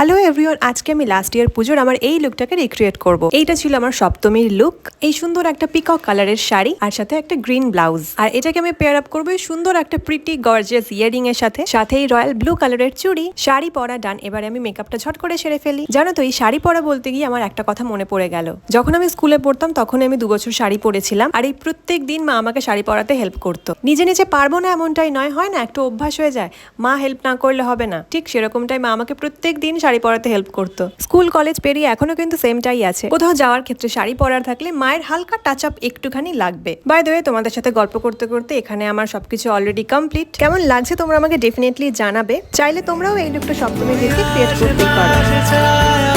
Hello everyone, আজকে আমি last year পুজোর আমার এই লুকটাকে রিক্রিয়েট করব। এইটা ছিল আমার সপ্তমীর লুক। এই সুন্দর একটা পিকক কালারের শাড়ি আর সাথে একটা গ্রিন ব্লাউজ, আর এটাকে আমি পেয়ার আপ করবো সুন্দর একটা প্রিটি গর্জিয়াস ইয়ারিং এর সাথে, সাথেই রয়্যাল ব্লু কালারের চুড়ি। শাড়ি পরা ডান, এবারে আমি মেকআপটা ঝট করে সেরে ফেলি। জানো তো, এই শাড়ি পরা বলতে গিয়ে আমার একটা কথা মনে পড়ে গেল। যখন আমি স্কুলে পড়তাম তখন আমি 2 বছর শাড়ি পরেছিলাম, আর এই প্রত্যেক দিন মা আমাকে শাড়ি পরাতে হেল্প করতো। নিজে নিজে পারবো না এমনটাই নয়, হয় না একটু অভ্যাস হয়ে যায়, মা হেল্প না করলে হবে না, ঠিক সেরকমটাই মা আমাকে প্রত্যেক দিন শাড়ি পরাতে হেল্প করতো। স্কুল কলেজ পেরিয়ে এখনো কিন্তু সেমটাই আছে। কোথাও যাওয়ার ক্ষেত্রে শাড়ি পরার থাকলে মায়ের হালকা টাচ আপ একটুখানি লাগবে। বাই দ্য ওয়ে, তোমাদের সাথে গল্প করতে করতে এখানে আমার সবকিছু অলরেডি কমপ্লিট। কেমন লাগছে তোমরা আমাকে ডেফিনেটলি জানাবে। চাইলে তোমরাও এই লুকটা সপ্তমীর দিকে ক্রিয়েট করতে পারো।